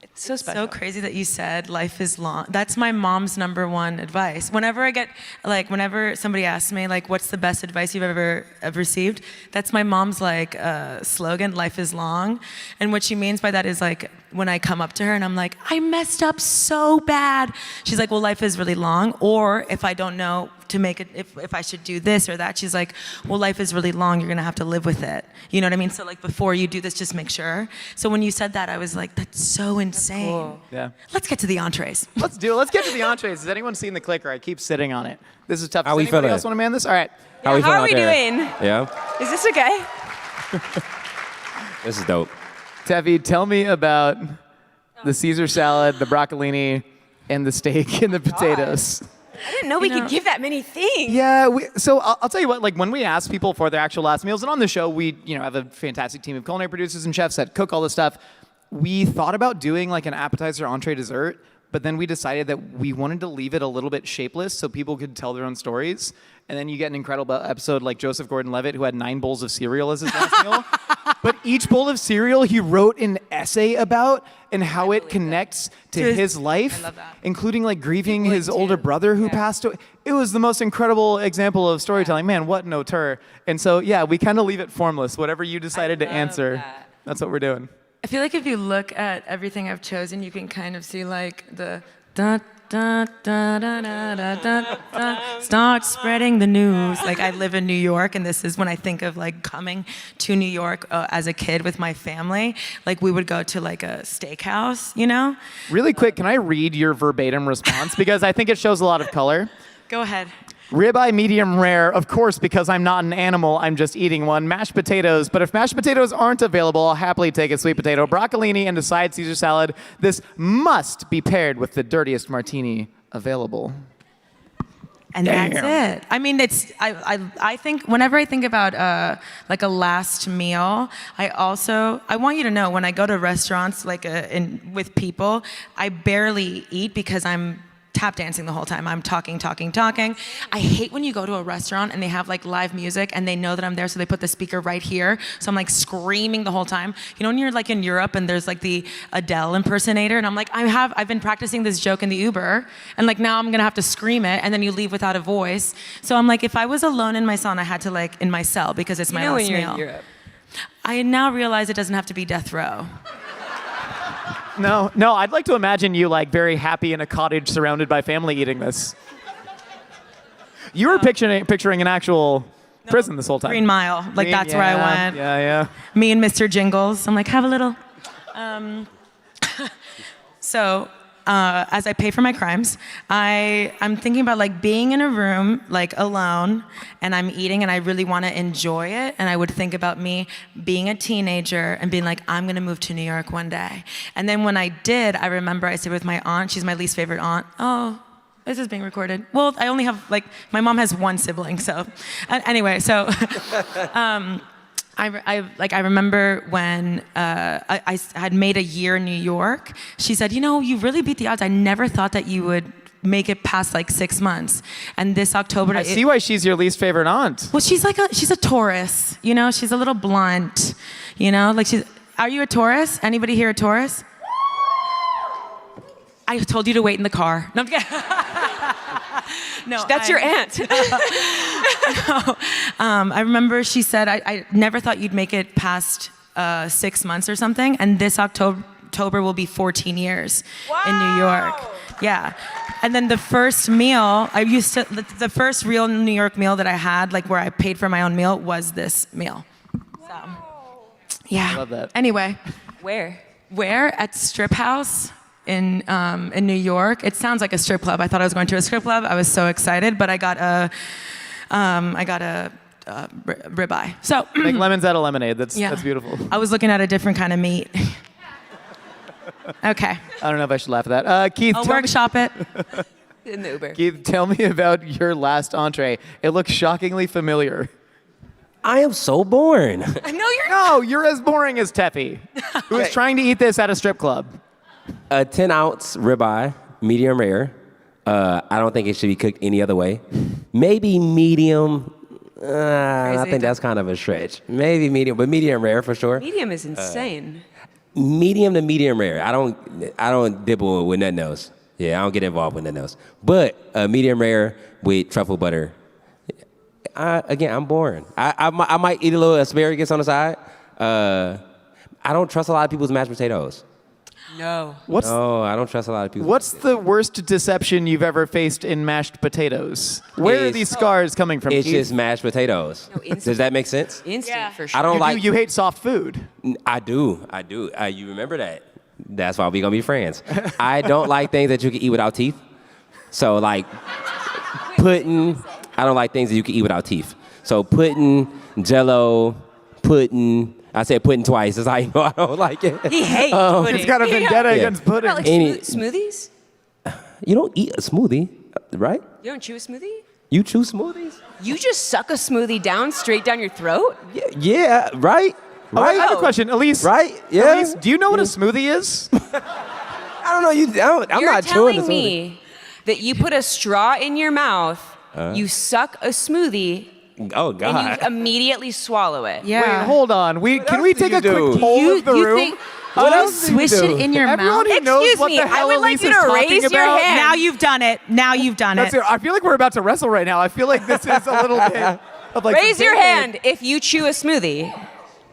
It's so special. So crazy that you said life is long. That's my mom's #1 advice. Whenever somebody asks me, like, what's the best advice you've ever received? That's my mom's, slogan, life is long. And what she means by that is, like, when I come up to her and I'm like, I messed up so bad. She's like, well, life is really long. Or if I don't know to make it, if I should do this or that. She's like, well, life is really long. You're going to have to live with it. You know what I mean? So like before you do this, just make sure. So when you said that, I was like, that's so insane. Cool. Yeah. Let's get to the entrees. Let's do it. Let's get to the entrees. Has anyone seen the clicker? I keep sitting on it. This is tough. How Does we anybody feeling? else want to man this? All right. How we How feeling are out we there? doing? Yeah. Is this okay? This is dope. Tefi, tell me about the Caesar salad, the broccolini, and the steak and the potatoes. I didn't know we could give that many things. Yeah, so I'll tell you what, like when we ask people for their actual last meals, and on the show we, have a fantastic team of culinary producers and chefs that cook all this stuff. We thought about doing like an appetizer, entree, dessert, but then we decided that we wanted to leave it a little bit shapeless so people could tell their own stories. And then you get an incredible episode like Joseph Gordon-Levitt, who had 9 bowls of cereal as his last meal. But each bowl of cereal he wrote an essay about and how it connects to his life, I love that. including like grieving his older brother who passed away. It was the most incredible example of storytelling. Man, what an auteur. And so, yeah, we kind of leave it formless. Whatever you decided to answer, that's what we're doing. I feel like if you look at everything I've chosen, you can kind of see like the da da da da da da da da. Start spreading the news. Like I live in New York, and this is when I think of like coming to New York as a kid with my family. Like we would go to like a steakhouse, Really quick, can I read your verbatim response? Because I think it shows a lot of color. Go ahead. Ribeye medium rare, of course, because I'm not an animal, I'm just eating one. Mashed potatoes, but if mashed potatoes aren't available, I'll happily take a sweet potato. Broccolini and a side Caesar salad. This must be paired with the dirtiest martini available. And Damn. that's it. I mean, I think whenever I think about like a last meal, I want you to know when I go to restaurants like with people, I barely eat because I'm tap dancing the whole time. I'm talking. I hate when you go to a restaurant and they have like live music and they know that I'm there, so they put the speaker right here. So I'm like screaming the whole time. When you're like in Europe and there's like the Adele impersonator, and I'm like, I've been practicing this joke in the Uber, and like now I'm gonna have to scream it, and then you leave without a voice. So I'm like, if I was alone in my cell and I had to like in my cell because it's my last when you're meal. in Europe. I now realize it doesn't have to be death row. No, I'd like to imagine you like very happy in a cottage surrounded by family eating this. You were picturing an actual prison this whole time. Green Mile, like that's where I went. Yeah. Me and Mr. Jingles. I'm like, have a little. So as I pay for my crimes, I'm thinking about like being in a room like alone, and I'm eating, and I really want to enjoy it. And I would think about me being a teenager and being like, I'm gonna move to New York one day. And then when I did, I remember I stayed with my aunt. She's my least favorite aunt. Oh, this is being recorded. Well, I only have like my mom has 1 sibling, so anyway, so. I remember when I had made a year in New York. She said, you really beat the odds. I never thought that you would make it past like 6 months. And this October, I see why she's your least favorite aunt. well, she's a Taurus. She's a little blunt. Are you a Taurus? Anybody here a Taurus? I told you to wait in the car. No, I'm kidding. No, That's your aunt. I remember she said, I never thought you'd make it past 6 months or something, and this October will be 14 years in New York. Yeah. And then the first meal, the first real New York meal that I had, like where I paid for my own meal, was this meal. So, yeah. I love that. Anyway. Where? At Strip House in New York. It sounds like a strip club. I thought I was going to a strip club. I was so excited, but I got a ribeye. So Make lemons out of lemonade. That's beautiful. I was looking at a different kind of meat. Okay. I don't know if I should laugh at that. Keith, I'll workshop it. In the Uber. Keith, tell me about your last entree. It looks shockingly familiar. I am so boring. No, you're as boring as Tefi, who is trying to eat this at a strip club. A 10-ounce ribeye, medium rare. I don't think it should be cooked any other way. Maybe medium. I think that's kind of a stretch. Maybe medium, but medium rare for sure. Medium is insane. Medium to medium rare. I don't dibble with nothing else. Yeah, I don't get involved with nothing else. But medium rare with truffle butter. Again, I'm boring. I might eat a little asparagus on the side. I don't trust a lot of people's mashed potatoes. No. No, I don't trust a lot of people. What's the worst deception you've ever faced in mashed potatoes? Where are It's- these scars coming from? It's Keith? just mashed potatoes. No, instant. Does that make sense? Instant Yeah. for sure. I don't like. you hate soft food. I do. You remember that? That's why we gonna be friends. I don't like things that you can eat without teeth. So like pudding. I don't like things that you can eat without teeth. So pudding, Jello, pudding. I said pudding twice. That's how you know I don't like it. He hates pudding. He's got a vendetta Yeah. against What pudding. about like Any- smoothies? You don't eat a smoothie, right? You don't chew a smoothie? You chew smoothies? You just suck a smoothie down straight down your throat? Yeah, right? Oh, I Right? have a question, Elise. Right? Yeah. Elise, do you know what a smoothie is? I don't know. I'm You're not chewing telling a smoothie. me that you put a straw in your mouth, you suck a smoothie, Oh and God. you immediately swallow it. Yeah. Wait, hold on. Can else we do take you a quick do? poll of the room? think? What You else do you swish do? it in your Everyone mouth. who knows Excuse what me, the hell I would like Elise you is to talking raise your about. hand. Now you've done it. Now you've done That's it. it. I feel like we're about to wrestle right now. I feel like this is a little bit of like. Raise your debate. hand if you chew a smoothie.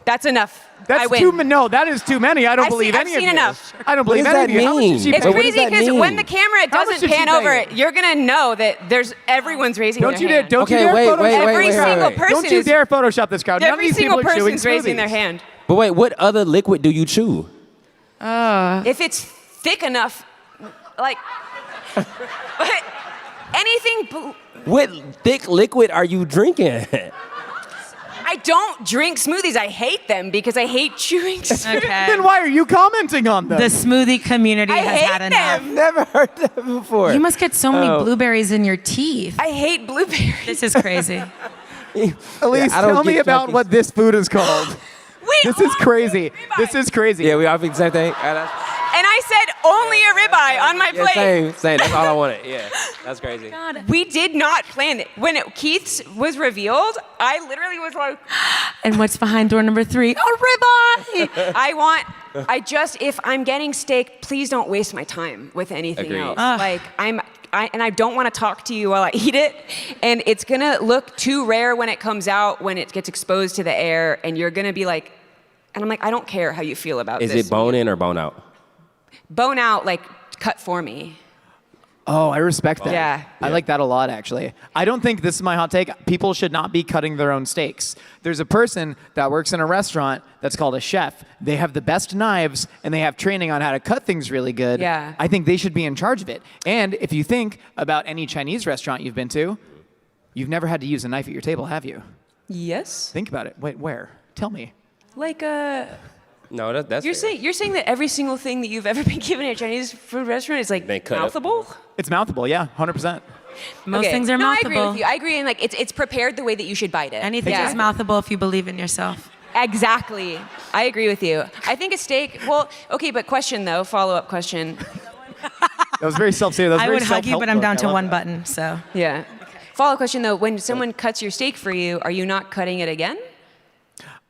That's enough. I That's win. too many. No, that is too many. I don't I've believe seen- any I've of seen you. enough. I don't What believe does any that of you. How much mean? did she It's pay? What does crazy that because mean? when the camera How much doesn't did she pan pay over you? it, you're gonna know that everyone's raising Don't their you dare! hand. Don't Okay, you dare wait, Photoshop. wait, Every wait, single wait. person Don't you is. dare Photoshop this crowd. None of Every these single people are chewing person's raising their smoothies. hand. But wait, what other liquid do you chew? If it's thick enough, like, but anything. What thick liquid are you drinking? I don't drink smoothies. I hate them because I hate chewing smoothies. Okay. Then why are you commenting on them? The smoothie community I has hate had enough. them. Never heard that before. You must get so many Oh. blueberries in your teeth. I hate blueberries. This is crazy. Elise, I don't tell me get about junkies. what this food is called. Wait, This is crazy. This is crazy. Yeah, we all think the same thing. And I said only a ribeye on my Yeah, plate. same. That's all I wanted. Yeah, that's crazy. We did not plan it. When Keith's was revealed, I literally was like, And what's behind door number 3? A ribeye! if I'm getting steak, please don't waste my time with anything Agreed. else. Like, I don't want to talk to you while I eat it. And it's going to look too rare when it comes out, when it gets exposed to the air. And you're going to be like, and I'm like, I don't care how you feel about Is this. it bone in or bone out? Bone out, like, cut for me. Oh, I respect that. Yeah. I like that a lot, actually. I don't think, this is my hot take, people should not be cutting their own steaks. There's a person that works in a restaurant that's called a chef. They have the best knives, and they have training on how to cut things really good. Yeah. I think they should be in charge of it. And if you think about any Chinese restaurant you've been to, you've never had to use a knife at your table, have you? Yes. Think about it. Wait, where? Tell me. Like, No, that's you're fair. saying that every single thing that you've ever been given at a Chinese food restaurant is like They cut up. mouthable? It's mouthable, yeah, 100%. Most Okay. things are no, mouthable. I agree with you. I agree, and like it's prepared the way that you should bite it. Anything Yeah. is mouthable if you believe in yourself. Exactly. I agree with you. I think a steak. Well, okay, but question though, follow-up question. That was very self-serious. That was I very would hug you, but I'm self-help down book. to I love one that. button, so. Yeah. Follow-up question though, when someone cuts your steak for you, are you not cutting it again?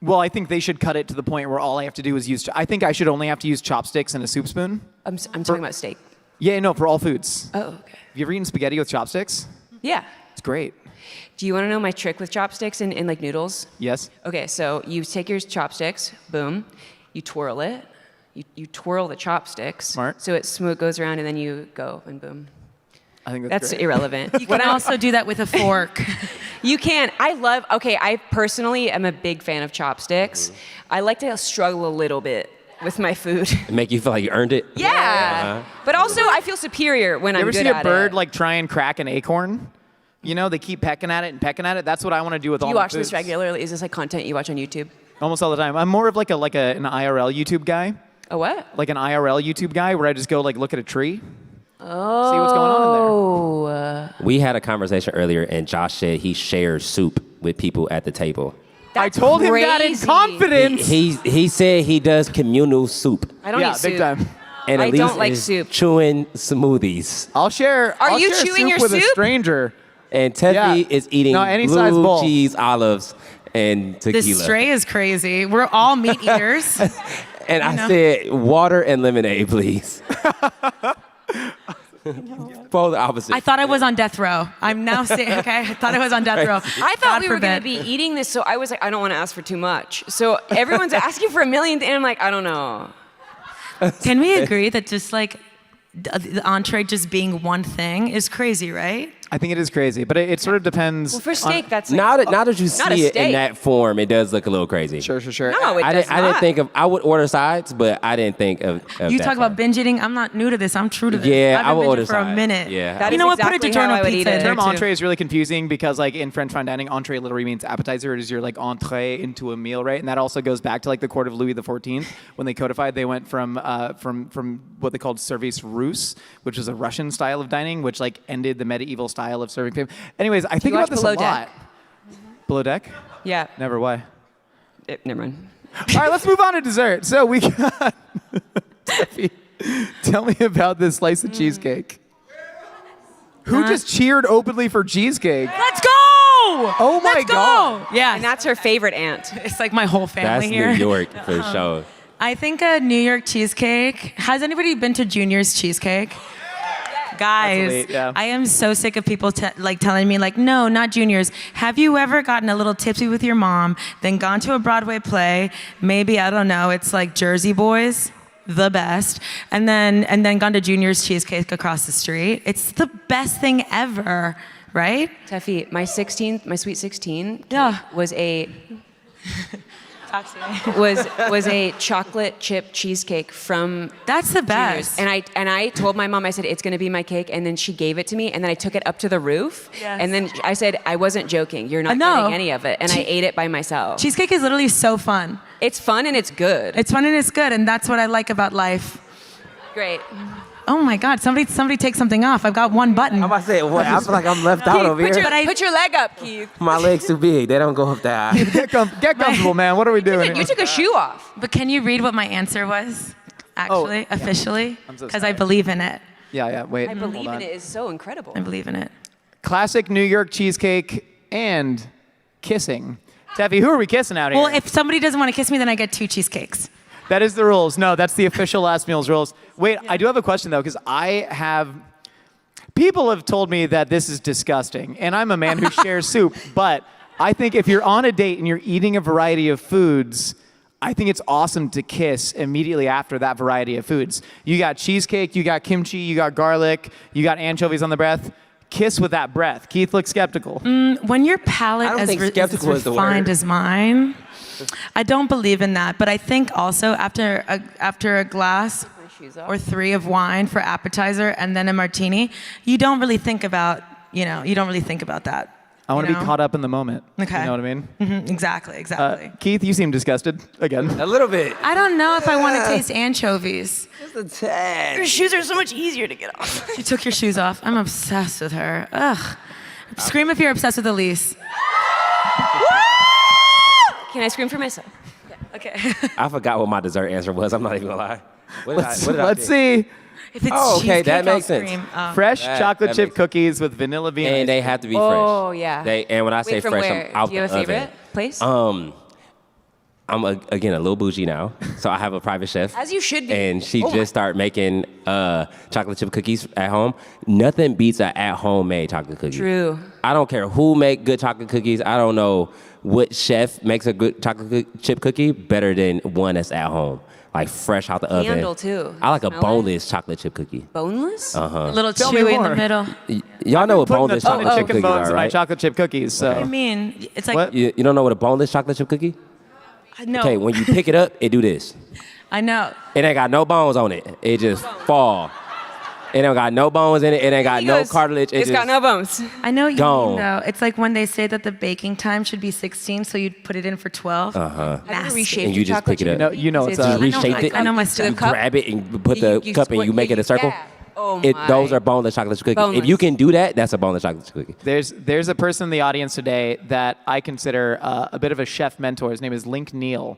Well, I think they should cut it to the point where all I have to do is use. I think I should only have to use chopsticks and a soup spoon. I'm talking about steak. Yeah, no, for all foods. Oh, okay. Have you ever eaten spaghetti with chopsticks? Yeah. It's great. Do you want to know my trick with chopsticks and like noodles? Yes. Okay, so you take your chopsticks, boom, you twirl it, you twirl the chopsticks. Smart. So it smooth goes around and then you go and boom. I think That's great. irrelevant. You can also do that with a fork. You can. I personally am a big fan of chopsticks. I like to struggle a little bit with my food. Make you feel like you earned it? Yeah. But also I feel superior when You I'm ever good see a at bird it. like try and crack an acorn? You know, they keep pecking at it and pecking at it. That's what I want to do with Do all you my watch this foods. regularly? Is this like content you watch on YouTube? Almost all the time. I'm more of like an IRL YouTube guy, A what? like an IRL YouTube guy, where I just go like look at a tree, see what's going on in there. Oh. We had a conversation earlier, and Josh said he shares soup with people at the table. I told him that in crazy. confidence. He said he does communal soup, I don't Yeah, eat soup. big time. and I Elise don't like is soup. chewing smoothies, I'll share. Are I'll you share chewing soup your with a soup? stranger? and Tefi Yeah. is eating No, any size blue bowl. cheese, olives, and tequila. This stray is crazy. We're all meat eaters. And I said water and lemonade, please. Polar opposite. I thought I was on death row. I'm now saying, okay, I thought I was on death row. I thought God we were going to forbid. be eating this, so I was like, I don't want to ask for too much. So everyone's asking for a million, and I'm like, I don't know. Can we agree that just like the entree just being one thing is crazy, right? I think it is crazy, but it sort of depends. Well, for steak, that's Now that you not a see it in steak. that form, it does look a little crazy. Sure. No, it I does didn't not. think of. I would order sides, but I didn't think of You that talk about form. binge eating. I'm not new to this. I'm true to this. Yeah, I've I been would binging order for a sides. minute. Yeah. That You is know what? exactly Put a how I DiGiorno would eat pizza it. in The there term too. entree is really confusing because, like, in French fine dining, entree literally means appetizer. It is your like entree into a meal, right? And that also goes back to like the court of Louis XIV when they codified. They went from what they called service russe, which was a Russian style of dining, which like ended the medieval style of serving people. Anyways, I think you about watch this Below a lot. Deck? Below deck? Yeah. Never. Why? Never mind. All right, let's move on to dessert. So we got. Tefi, tell me about this slice of cheesecake. Who just cheered openly for cheesecake? Let's go! Oh my Let's go! God. Yeah, And that's her favorite aunt. it's like my whole family That's here. New York for sure. I think a New York cheesecake. Has anybody been to Junior's Cheesecake? Guys, elite, yeah. I am so sick of people telling me like, no, not Junior's. Have you ever gotten a little tipsy with your mom, then gone to a Broadway play? Maybe, I don't know. It's like Jersey Boys, the best, and then gone to Junior's Cheesecake across the street. It's the best thing ever, right? Tefi, my sweet 16 Yeah. was a Talk to me. was a chocolate chip cheesecake from That's the Junior's. best. And I told my mom, I said, it's gonna be my cake, and then she gave it to me, and then I took it up to the roof, Yes. and then I said, I wasn't joking, you're not No. getting any of it, and I ate it by myself. Cheesecake is literally so fun. It's fun and it's good. It's fun and it's good, and that's what I like about life. Great. Oh my God! Somebody take something off. I've got one button. I'm about to say, what? I feel like I'm left out over here. Put your leg up, Keith. My legs too big. They don't go up that high. Get comfortable, man. What are we doing? You took a shoe off. But can you read what my answer was? Actually, yeah. officially, I'm so because I sorry. believe in it. Yeah. Wait. I hold believe on. in it is so incredible. I believe in it. Classic New York cheesecake and kissing. Tefi, who are we kissing out here? Well, if somebody doesn't want to kiss me, then I get 2 cheesecakes. That is the rules. No, that's the official last meal's rules. Wait, I do have a question though, because people have told me that this is disgusting, and I'm a man who shares soup, but I think if you're on a date and you're eating a variety of foods, I think it's awesome to kiss immediately after that variety of foods. You got cheesecake, you got kimchi, you got garlic, you got anchovies on the breath. Kiss with that breath. Keith looks skeptical. When your palate I don't is think as skeptical is the refined word. as mine, I don't believe in that. But I think also after a glass or 3 of wine for appetizer and then a martini, you don't really think about that. I want to you be know? caught up in the moment. Okay. You know what I mean? Exactly. Keith, you seem disgusted again. A little bit. I don't know if I want to taste anchovies. Just a tad. Your shoes are so much easier to get off. She took your shoes off. I'm obsessed with her. Ugh. Scream if you're obsessed with Elyse. Can I scream for myself? Okay. I forgot what my dessert answer was. I'm not even gonna lie. What did Let's I pick? see. If it's Oh, okay, cheesecake, that makes I'll sense. scream. Oh. Fresh That chocolate chip makes- cookies with vanilla bean. ice And they cream. have to be fresh. Oh, yeah. And when I say Wait, from fresh, where? I'm out Do you have a the favorite oven. place? I'm again a little bougie now, so I have a private chef. As you should be. And she Oh my- just started making chocolate chip cookies at home. Nothing beats an at-home made chocolate cookie. True. I don't care who make good chocolate cookies. I don't know what chef makes a good chocolate chip cookie better than one that's at home, like fresh out the oven. Candle, too. I like a Smell it? boneless chocolate chip cookie. Boneless? A little Tell me chewy in more. the middle. Y'all know what Putting boneless a ton chocolate of chip chicken cookies bones are, in my right? chocolate chip cookies. So. I mean, it's like What? You don't know what a boneless chocolate chip cookie? no. Okay, when you pick it up, it do this. I know. It ain't got no bones on it. It just fall. It ain't got no bones in it. It ain't got He no goes, cartilage. It's got no bones. I know what you Gone. mean though. It's like when they say that the baking time should be 16, so you'd put it in for 12. Uh-huh. Have you Nasty. reshaped And you your just chocolate pick it chip up. cookie? You know it's It's a- Just reshape it. I know my To the stuff. cup? Grab it and put the You cup and you make it a circle. Yeah. Oh Those my. are boneless chocolate chip cookies. Boneless. If you can do that, that's a boneless chocolate chip cookie. There's a person in the audience today that I consider a bit of a chef mentor. His name is Link Neal.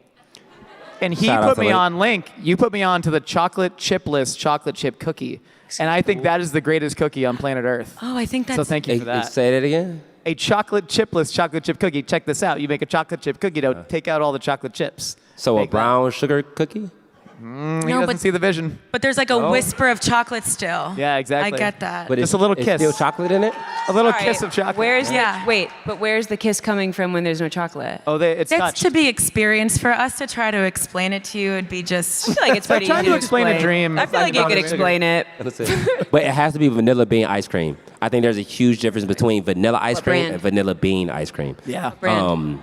And he Shout out put to me Link. on Link. You put me on to the chocolate chipless chocolate chip cookie. And I think that is the greatest cookie on planet Earth. Oh, I think that's. So thank you for Hey, that. say that again. A chocolate chipless chocolate chip cookie. Check this out. You make a chocolate chip cookie dough, take out all the chocolate chips. So a Make that. brown sugar cookie? He No, doesn't but see the vision. but there's like a whisper of chocolate still. Yeah, exactly. I get that. But Just a little it's kiss. still chocolate in it? A little All kiss right, of chocolate. Where's the kiss coming from when there's no chocolate? Oh, it's It's touched. to be experienced. For us to try to explain it to you would be just. I feel like it's pretty trying easy to explain a dream. I feel like you could explain it. But it has to be vanilla bean ice cream. I think there's a huge difference between vanilla ice What cream brand? and vanilla bean ice cream. Yeah. Brand.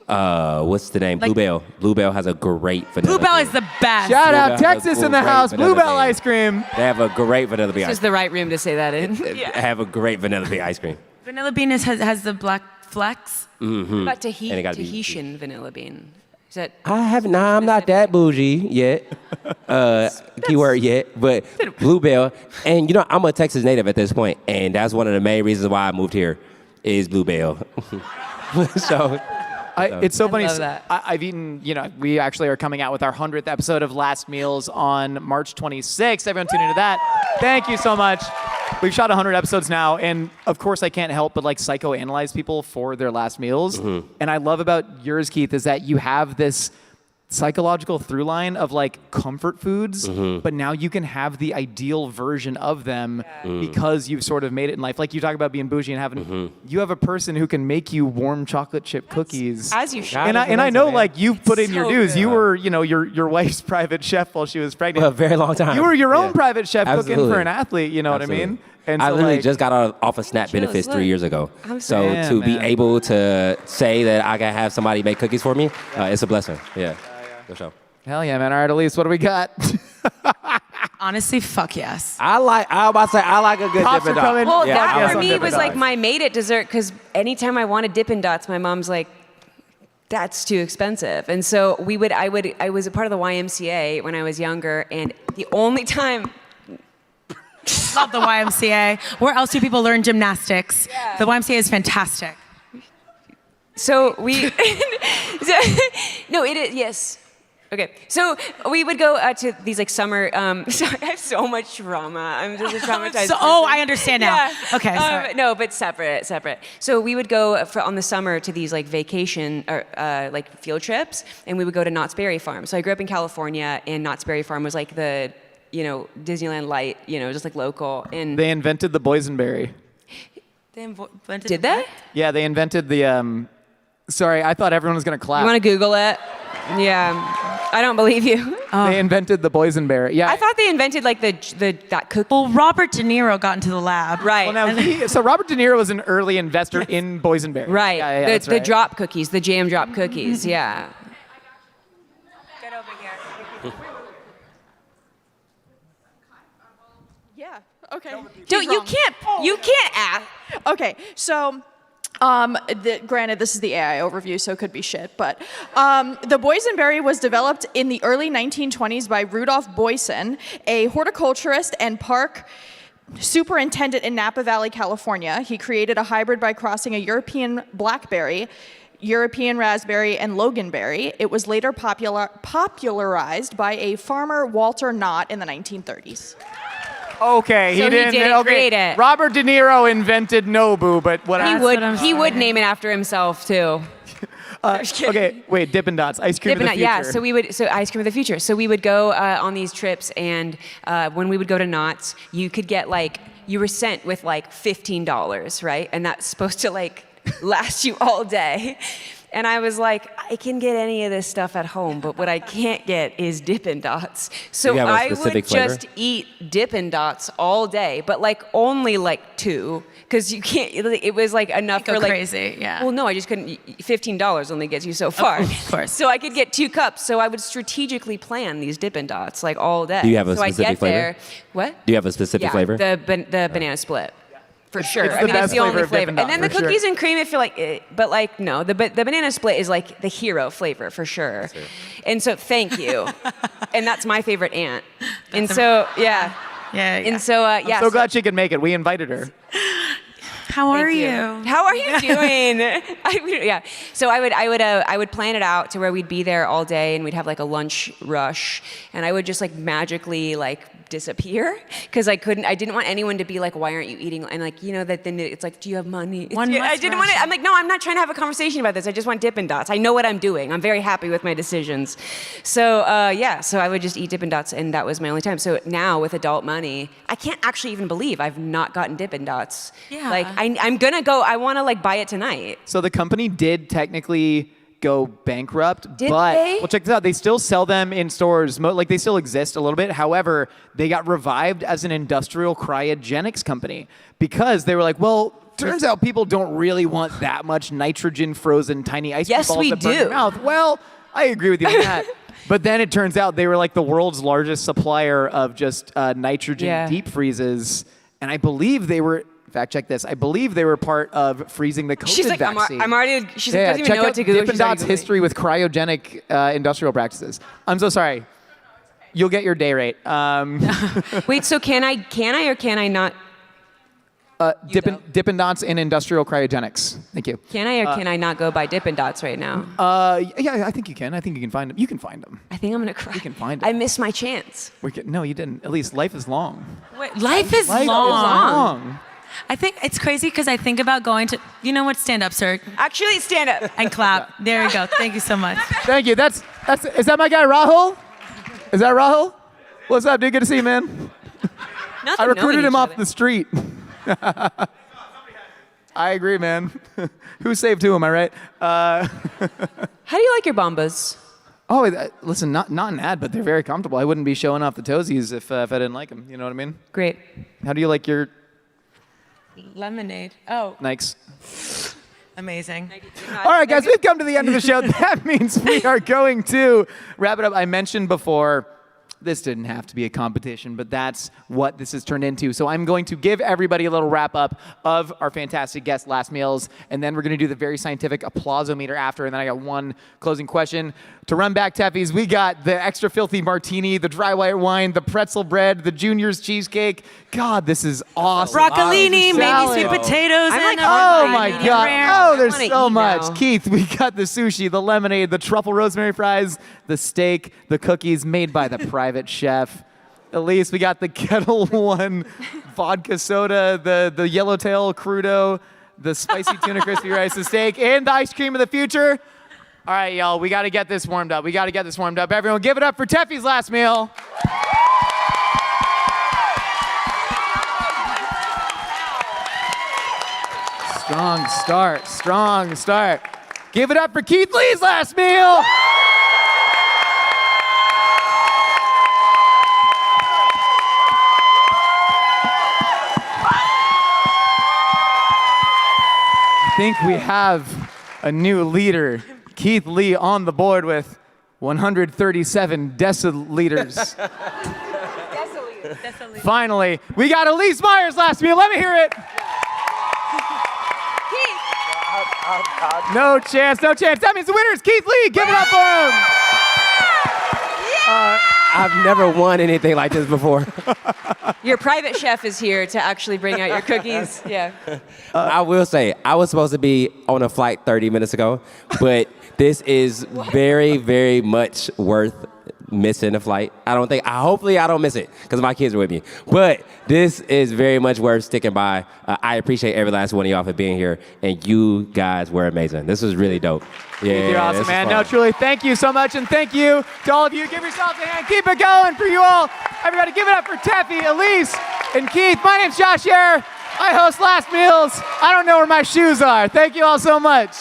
What's the name? Like- Bluebell. Bluebell has a great vanilla. Bluebell bean. is the best. Shout Bluebell out has Texas a in the great house. vanilla Bluebell bean. ice cream. They have a great vanilla bean This ice is cream. the right room to say that in. They have a great vanilla bean ice cream. Vanilla bean has the black flecks. But And it gotta be- Tahitian vanilla bean. Is that I'm not that bougie yet. Keyword yet, but Bluebell. And I'm a Texas native at this point, and that's one of the main reasons why I moved here is Bluebell. So It's so funny. love that. I've eaten, we actually are coming out with our 100th episode of Last Meals on March 26th. Everyone tune into that. Thank you so much. We've shot 100 episodes now, and of course I can't help but psychoanalyze people for their last meals. And I love about yours, Keith, is that you have this psychological through line of comfort foods, but now you can have the ideal version of them because you've sort of made it in life. Like you talk about being bougie and having, you have a person who can make you warm chocolate chip cookies. as you should? And I know you've put in your so dues. good. You were, your wife's private chef while she was pregnant. a very long time. You were your own Yeah. private chef cooking Absolutely. for an athlete, you know what I mean? And I so, literally just got off of SNAP benefits look. 3 years ago. I'm So sorry. to be Man. able to say that I can have somebody make cookies for me, it's a blessing. Yeah. For sure. hell yeah, man. All right, Elyse, what do we got? Honestly, fuck yes. I like a good Pops Dippin' are Dot. coming. Well, Yeah, that yes, for on me Dippin' was Dots. my made it dessert because anytime I wanted Dippin' Dots, my mom's like, that's too expensive. And so I was a part of the YMCA when I was younger, and the only time Love the YMCA. Where else do people learn gymnastics? Yeah. The YMCA is fantastic. So we, no, it is, yes. Okay, so we would go to these summer, sorry, I have so much trauma. I'm just a traumatized So, person. I understand now. Yeah. Okay, sorry. No, but separate. So we would go on the summer to these vacation, or field trips, and we would go to Knott's Berry Farm. So I grew up in California, and Knott's Berry Farm was the, Disneyland light, just local. And They invented the boysenberry. did they? Yeah, they invented the, sorry, I thought everyone was going to clap. You want to Google it? Yeah, I don't believe you. They invented the boysenberry. Yeah. I thought they invented that cookie. Well, Robert De Niro got into the lab. Right. Well, now so Robert De Niro was an early investor in boysenberry. Right. Yeah, the that's right. drop cookies, the jam drop cookies. Yeah. Get over here. Yeah. Okay. You can't ask. Okay, so granted, this is the AI overview, so it could be shit, but the boysenberry was developed in the early 1920s by Rudolph Boysen, a horticulturist and park superintendent in Napa Valley, California. He created a hybrid by crossing a European blackberry, European raspberry, and loganberry. It was later popularized by a farmer, Walter Knott, in the 1930s. Okay, So he didn't. didn't okay. create it. Robert De Niro invented Nobu, but what? He would name it after himself too. Okay, wait. Dippin' Dots, ice cream of the future. Yeah, so ice cream of the future. So we would go on these trips, and when we would go to Knott's, you could get you were sent with $15, right? And that's supposed to last you all day. And I was like, I can get any of this stuff at home, but what I can't get is Dippin' Dots. So You have a I would specific flavor? just eat Dippin' Dots all day, but only 2, because you can't. It was enough Go for crazy, yeah. Well, no, I just couldn't. $15 only gets you so far. Of course. So I could get 2 cups. So I would strategically plan these Dippin' Dots all day. Do you have a so I'd specific get flavor? there. What? Do you have a specific flavor? The banana split. For sure. It's the best it's the flavor only of flavor. Dippin' And then Dots, the for cookies sure. and cream, I feel but no, the banana split is the hero flavor for sure. And so thank you. And that's my favorite aunt. And so, yeah. Yeah. And so, yeah. So glad she could make it. We invited her. How are Thank you? How are you doing? Yeah. So I would plan it out to where we'd be there all day, and we'd have a lunch rush, and I would just magically disappear because I didn't want anyone to be like, why aren't you eating? And like, you know, that then it's like, do you have money? I didn't want it. I'm like, no, I'm not trying to have a conversation about this. I just want Dippin' Dots. I know what I'm doing. I'm very happy with my decisions. So so I would just eat Dippin' Dots, and that was my only time. So now with adult money, I can't actually even believe I've not gotten Dippin' Dots. Yeah. Like I'm gonna go, I wanna like buy it tonight. So the company did technically go bankrupt, Did but they? well, check this out. They still sell them in stores. Like they still exist a little bit. However, they got revived as an industrial cryogenics company because they were like, well, turns out people don't really want that much nitrogen frozen tiny ice cream Yes, balls we that burn your do. mouth. Well, I agree with you on that. But then it turns out they were like the world's largest supplier of just nitrogen deep freezes, and I believe they were. Fact check this. I believe they were part of freezing the COVID She's like, vaccine. I'm already, she's like, doesn't even check know out what to Google. Dippin' She's already Dots Googling. history with cryogenic industrial practices. I'm so sorry. You'll get your day rate. Wait, so can I or can I not? Dippin' Dots in industrial cryogenics. Thank you. Can I or can I not go buy Dippin' Dots right now? Yeah, I think you can. I think you can find them. You can find them. I think I'm gonna cry. You can find it. I missed my chance. No, you didn't. At least life is long. Wait, life is Life long. is long. I think it's crazy because I think about going to, you know what, stand up, sir, Actually, stand up. and clap. There you go. Thank you so much. Thank you. Is that my guy Rahul? Is that Rahul? What's up, dude? Good to see you, man. I recruited him off the street. I agree, man. Who saved who, am I right? How do you like your bombas? Oh, listen, not an ad, but they're very comfortable. I wouldn't be showing off the toesies if I didn't like them. You know what I mean? Great. How do you like your Lemonade. Oh, Nikes? amazing. All right, guys, we've come to the end of the show. That means we are going to wrap it up. I mentioned before, this didn't have to be a competition, but that's what this has turned into. So I'm going to give everybody a little wrap up of our fantastic guest last meals, and then we're going to do the very scientific applausometer after, and then I got one closing question. To run back Tefis, we got the extra filthy martini, the dry white wine, the pretzel bread, the junior's cheesecake. God, this is awesome. Broccolini, maybe Salad. sweet potatoes, I'm like, and Oh a my medium God! rare. Oh, there's wanna so eat much. now. Keith, we got the sushi, the lemonade, the truffle rosemary fries, the steak, the cookies made by the private chef. Elyse, we got the Kettle One vodka soda, the yellowtail crudo, the spicy tuna crispy rice, the steak, and the ice cream of the future. All right, y'all, we got to get this warmed up. Everyone, give it up for Tefi's last meal. Strong start. Give it up for Keith Lee's last meal. I think we have a new leader, Keith Lee, on the board with 137 deciliters. Finally, we got Elyse Myers last meal. Let me hear it. No chance. That means the winner is Keith Lee. Give it up for him. I've never won anything like this before. Your private chef is here to actually bring out your cookies. Yeah. I will say, I was supposed to be on a flight 30 minutes ago, but this is very, very much worth missing a flight. Hopefully I don't miss it because my kids are with me. But this is very much worth sticking by. I appreciate every last one of y'all for being here, and you guys were amazing. This was really dope. Yeah, You're awesome, this man. was No, fun. truly, thank you so much, and thank you to all of you. Give yourselves a hand. Keep it going for you all. Everybody, give it up for Tefi, Elyse, and Keith. My name's Josh Ayer. I host Last Meals. I don't know where my shoes are. Thank you all so much.